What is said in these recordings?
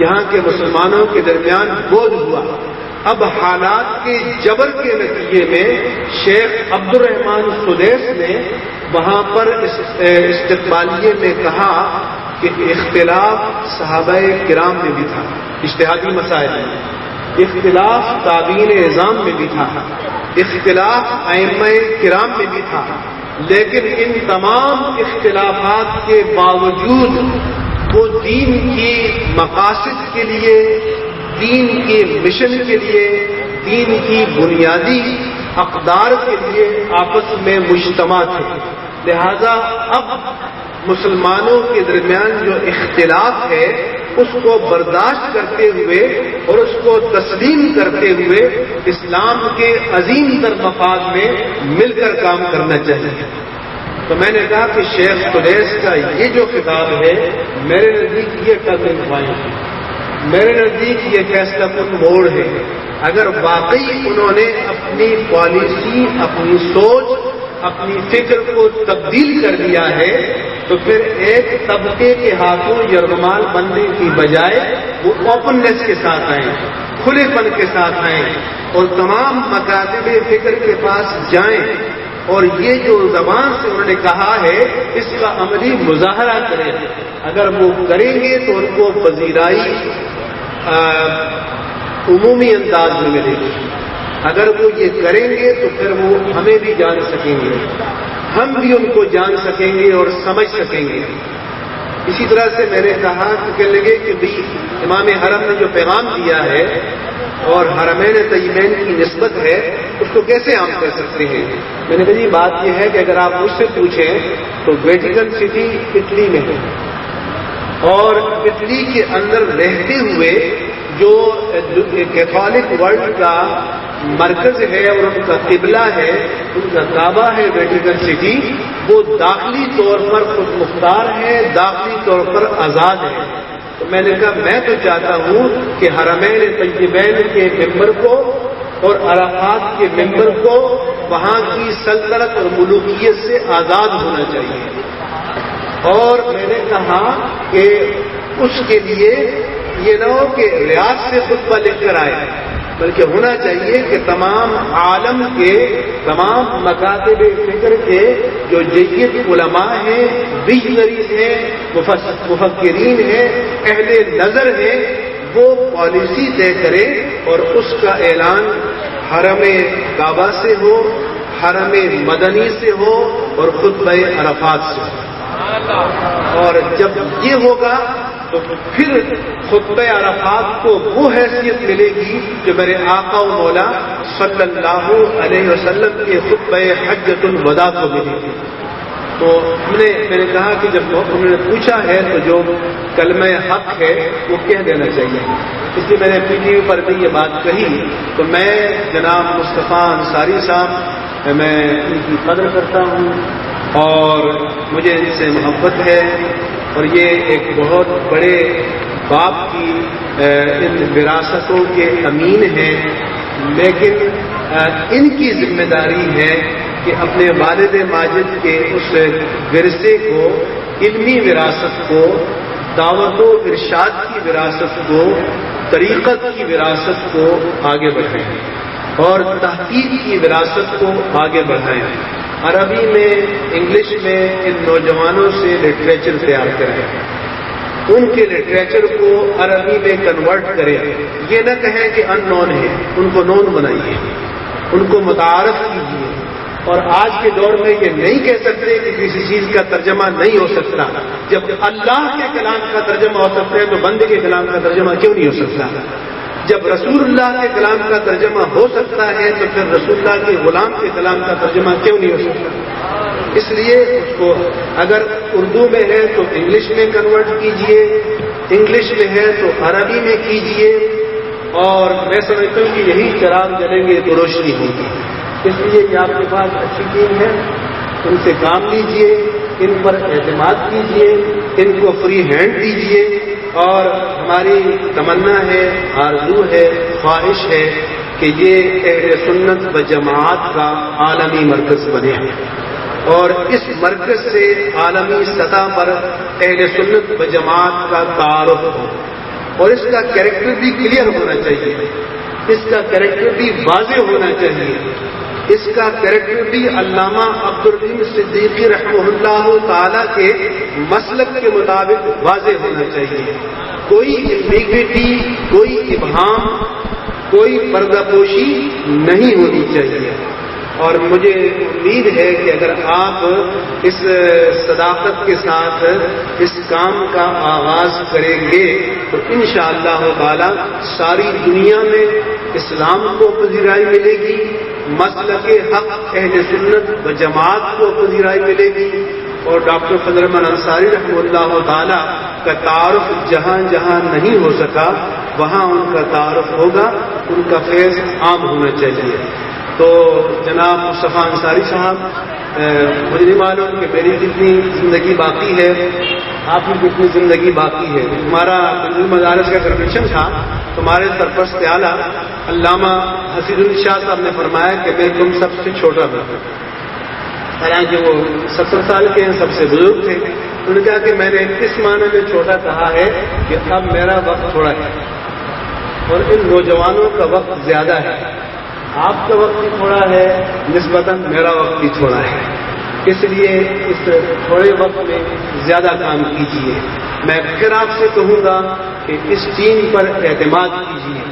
یہاں کے مسلمانوں کے درمیان بوجھ ہوا۔ اب حالات کے جبر کے نتیجے میں شیخ عبد الرحمان سدیس نے وہاں پر استقبالیے میں کہا کہ اختلاف صحابہ کرام میں بھی تھا، اجتہادی مسائل میں، اختلاف تابعین اعظام میں بھی تھا، اختلاف ائمہ کرام میں بھی تھا، لیکن ان تمام اختلافات کے باوجود وہ دین کی مقاصد کے لیے، دین کے مشن کے لیے، دین کی بنیادی اقدار کے لیے آپس میں مجتمع تھے۔ لہذا اب مسلمانوں کے درمیان جو اختلاف ہے اس کو برداشت کرتے ہوئے اور اس کو تسلیم کرتے ہوئے اسلام کے عظیم تر مفاد میں مل کر کام کرنا چاہیے۔ تو میں نے کہا کہ شیخ سدیس کا یہ جو خطاب ہے میرے نزدیک یہ ٹرننگ پوائنٹ ہے، میرے نزدیک یہ فیصلہ کن موڑ ہے۔ اگر واقعی انہوں نے اپنی پالیسی، اپنی سوچ، اپنی فکر کو تبدیل کر دیا ہے تو پھر ایک طبقے کے ہاتھوں یرغمال بننے کی بجائے وہ اوپننیس کے ساتھ آئیں، کھلے پن کے ساتھ آئیں اور تمام مکاتب فکر کے پاس جائیں اور یہ جو زبان سے انہوں نے کہا ہے اس کا عملی مظاہرہ کریں۔ اگر وہ کریں گے تو ان کو پذیرائی عمومی انداز میں ملے گی، اگر وہ یہ کریں گے تو پھر وہ ہمیں بھی جان سکیں گے، ہم بھی ان کو جان سکیں گے اور سمجھ سکیں گے۔ اسی طرح سے میں نے کہا کہ کہنے لگے کہ امام حرم نے جو پیغام دیا ہے اور حرمین طیبین کی نسبت ہے اس کو کیسے عام کر سکتے ہیں؟ میں نے کہا جی بات یہ ہے کہ اگر آپ مجھ سے پوچھیں تو ویٹیکن سٹی اٹلی میں ہے اور اٹلی کے اندر رہتے ہوئے جو کیتھولک ورلڈ کا مرکز ہے اور ان کا قبلہ ہے، ان کا کعبہ ہے ویٹیکن سٹی، وہ داخلی طور پر خود مختار ہے، داخلی طور پر آزاد ہے۔ تو میں نے کہا میں تو چاہتا ہوں کہ حرمین طیبین کے ممبر کو اور عرفات کے ممبر کو وہاں کی سلطنت اور ملوکیت سے آزاد ہونا چاہیے، اور میں نے کہا کہ اس کے لیے یہ نہ ہو کہ ریاض سے خطبہ لکھ کر آئے، بلکہ ہونا چاہیے کہ تمام عالم کے تمام مکاتب فکر کے جو جید علماء ہیں، ویژنریز ہیں، مفکرین ہیں، اہل نظر ہیں، وہ پالیسی طے کرے اور اس کا اعلان حرم کعبہ سے ہو، حرم مدنی سے ہو اور خطبہ عرفات سے ہو۔ اور جب یہ ہوگا تو پھر خطبہ عرفات کو وہ حیثیت ملے گی جو میرے آقا و مولا صلی اللہ علیہ وسلم کے خطبہ حجۃ الوداع کو ملے گی۔ تو میں نے کہا کہ جب انہوں نے پوچھا ہے تو جو کلمہ حق ہے وہ کہہ دینا چاہیے، اس لیے میں نے پی ٹی وی پر بھی یہ بات کہی۔ تو میں جناب مصطفیٰ انصاری صاحب، میں ان کی قدر کرتا ہوں اور مجھے ان سے محبت ہے، اور یہ ایک بہت بڑے باپ کی ان وراثتوں کے امین ہیں، لیکن ان کی ذمہ داری ہے کہ اپنے والد ماجد کے اس ورثے کو، علمی وراثت کو، دعوت و ارشاد کی وراثت کو، طریقت کی وراثت کو آگے بڑھائیں اور تحقیق کی وراثت کو آگے بڑھائیں۔ عربی میں، انگلش میں ان نوجوانوں سے لٹریچر تیار کریں، ان کے لٹریچر کو عربی میں کنورٹ کریں، یہ نہ کہیں کہ ان نون ہے، ان کو نون بنائیے، ان کو متعارف کیجیے۔ اور آج کے دور میں یہ نہیں کہہ سکتے کہ کسی چیز کا ترجمہ نہیں ہو سکتا، جب اللہ کے کلام کا ترجمہ ہو سکتا ہے تو بندے کے کلام کا ترجمہ کیوں نہیں ہو سکتا؟ جب رسول اللہ کے کلام کا ترجمہ ہو سکتا ہے تو پھر رسول اللہ کے غلام کے کلام کا ترجمہ کیوں نہیں ہو سکتا؟ اس لیے اس کو اگر اردو میں ہے تو انگلش میں کنورٹ کیجئے، انگلش میں ہے تو عربی میں کیجئے، اور میں سمجھتا ہوں کہ یہی چراغ جلیں گے تو روشنی ہوگی۔ اس لیے یہ آپ کے پاس اچھی ٹیم ہے، ان سے کام لیجئے، ان پر اعتماد کیجئے، ان کو فری ہینڈ دیجئے، اور ہماری تمنا ہے، آرزو ہے، خواہش ہے کہ یہ اہل سنت و جماعت کا عالمی مرکز بنے اور اس مرکز سے عالمی سطح پر اہل سنت و جماعت کا تعارف ہو، اور اس کا کیریکٹر بھی کلیئر ہونا چاہیے، اس کا کیریکٹر بھی واضح ہونا چاہیے، اس کا کیریکٹر بھی علامہ عبدالرحیم صدیقی رحمہ اللہ تعالی کے مسلک کے مطابق واضح ہونا چاہیے۔ کوئی ایمبیگوٹی، کوئی ابہام، کوئی پردہ پوشی نہیں ہونی چاہیے۔ اور مجھے امید ہے کہ اگر آپ اس صداقت کے ساتھ اس کام کا آغاز کریں گے تو انشاءاللہ تعالی ساری دنیا میں اسلام کو پذیرائی ملے گی، مسلک حق اہل سنت و جماعت کو پذیرائی ملے گی، اور ڈاکٹر فضل الرحمان انصاری رحمہ اللہ تعالی کا تعارف جہاں جہاں نہیں ہو سکا وہاں ان کا تعارف ہوگا، ان کا فیض عام ہونا چاہیے۔ تو جناب مصطفیٰ انصاری صاحب، مجھے نہیں معلوم کہ میری کتنی زندگی باقی ہے، آپ کی کتنی زندگی باقی ہے۔ ہمارا مدارس کا کنوینشن تھا، تمہارے سرپرست اعلیٰ علامہ حسین الشاہ صاحب نے فرمایا کہ میں تم سب سے چھوٹا ہوں، حالانکہ وہ 70 سال کے ہیں، سب سے بزرگ تھے۔ انہوں نے کہا کہ میں نے اس معنی میں چھوٹا کہا ہے کہ اب میرا وقت تھوڑا ہے اور ان نوجوانوں کا وقت زیادہ ہے، آپ کا وقت بھی تھوڑا ہے نسبتاً، میرا وقت بھی تھوڑا ہے، اس لیے اس تھوڑے وقت میں زیادہ کام کیجیے۔ میں پھر آپ سے کہوں گا کہ اس ٹیم پر اعتماد کیجیے،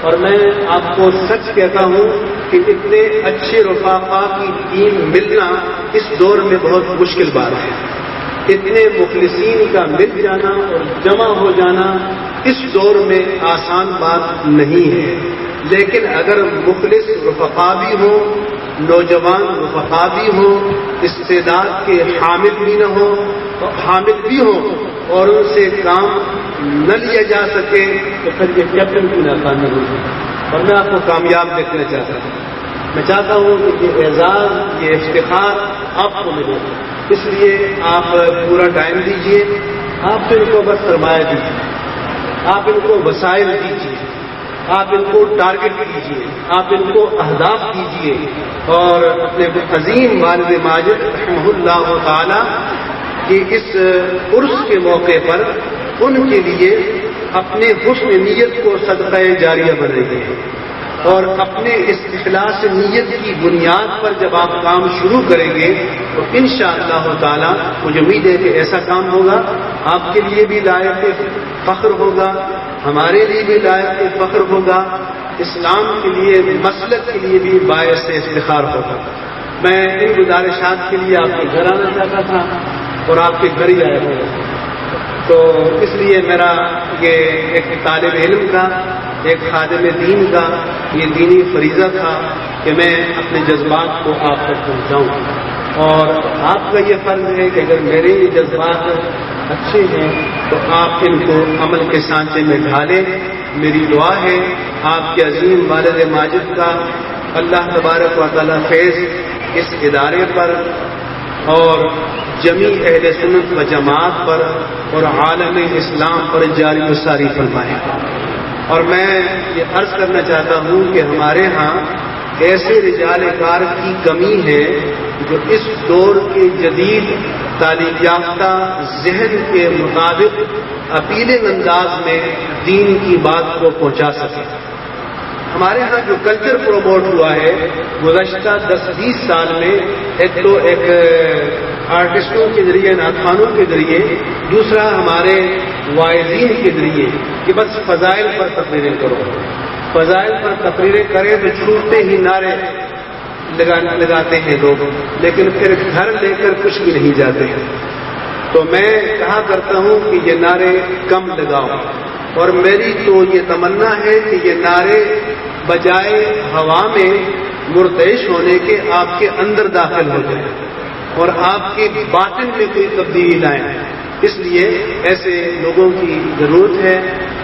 اور میں آپ کو سچ کہتا ہوں کہ اتنے اچھے رفاقا کی ٹیم ملنا اس دور میں بہت مشکل بات ہے۔ اتنے مخلصین کا مل جانا اور جمع ہو جانا اس دور میں آسان بات نہیں ہے، لیکن اگر مخلص رفقا بھی ہوں، نوجوان رفقا بھی ہوں، استعداد کے حامل بھی نہ ہوں، حامل بھی ہوں، اور ان سے کام نہ لیا جا سکے تو پھر یہ کیپٹن کی ناکامی ہوگی۔ اور میں آپ کو کامیاب دیکھنا چاہتا ہوں، میں چاہتا ہوں کہ یہ اعزاز، یہ افتخار آپ کو ملے، اس لیے آپ پورا ٹائم دیجیے، آپ ان کو بس سرمایہ دیجیے، آپ ان کو وسائل دیجیے، آپ ان کو ٹارگٹ کیجیے، آپ ان کو اہداف دیجیے، اور اپنے عظیم والد ماجد رحمہ اللہ تعالی کہ اس عرس کے موقع پر ان کے لیے اپنے حسن نیت کو صدقہ جاریہ بنائیے، اور اپنے اس اخلاص نیت کی بنیاد پر جب آپ کام شروع کریں گے تو انشاءاللہ تعالی مجھے امید ہے کہ ایسا کام ہوگا آپ کے لیے بھی لائق فخر ہوگا، ہمارے لیے بھی لائق فخر ہوگا، اسلام کے لیے، مسلک کے لیے بھی باعث افتخار ہوگا۔ میں ان گزارشات کے لیے آپ کے گھر آنا چاہتا تھا اور آپ کے گھر ہی آیا ہوا، تو اس لیے میرا یہ ایک طالب علم کا، ایک خادم دین کا یہ دینی فریضہ تھا کہ میں اپنے جذبات کو آپ تک پہنچاؤں، اور آپ کا یہ فرض ہے کہ اگر میرے یہ جذبات اچھے ہیں تو آپ ان کو عمل کے سانچے میں ڈھالیں۔ میری دعا ہے آپ کے عظیم والد ماجد کا اللہ تبارک و تعالی فیض اس ادارے پر اور جمیع اہل سنت و جماعت پر اور عالم اسلام پر جاری و ساری فرمائے۔ اور میں یہ عرض کرنا چاہتا ہوں کہ ہمارے ہاں ایسے رجال کار کی کمی ہے جو اس دور کے جدید تعلیم یافتہ ذہن کے مطابق اپیلنگ انداز میں دین کی بات کو پہنچا سکے۔ ہمارے ہاں جو کلچر پروموٹ ہوا ہے گزشتہ 10-20 سال میں، ایک تو ایک آرٹسٹوں کے ذریعے، نعتخوانوں کے ذریعے، دوسرا ہمارے واعظین کے ذریعے کہ بس فضائل پر تقریریں کرو، فضائل پر تقریریں کریں تو چھوٹتے ہی نعرے لگاتے ہیں لوگ، لیکن پھر گھر لے کر کچھ بھی نہیں جاتے ہیں۔ تو میں کہا کرتا ہوں کہ یہ نعرے کم لگاؤ، اور میری تو یہ تمنا ہے کہ یہ نعرے بجائے ہوا میں مرتعش ہونے کے آپ کے اندر داخل ہو جائیں اور آپ کے باطن میں کوئی تبدیلی لائیں۔ اس لیے ایسے لوگوں کی ضرورت ہے،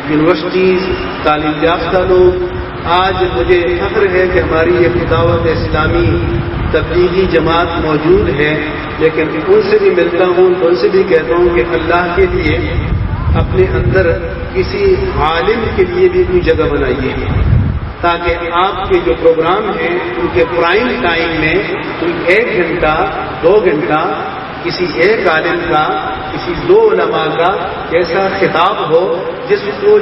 یونیورسٹیز، تعلیم یافتہ لوگ۔ آج مجھے فخر ہے کہ ہماری یہ دعوت اسلامی تبلیغی جماعت موجود ہے، لیکن ان سے بھی ملتا ہوں تو ان سے بھی کہتا ہوں کہ اللہ کے لیے اپنے اندر کسی عالم کے لیے بھی کوئی جگہ بنائیے، تاکہ آپ کے جو پروگرام ہیں ان کے پرائم ٹائم میں کوئی 1 گھنٹہ 2 گھنٹہ کسی ایک عالم کا، کسی 2 علماء کا ایسا خطاب ہو جس کو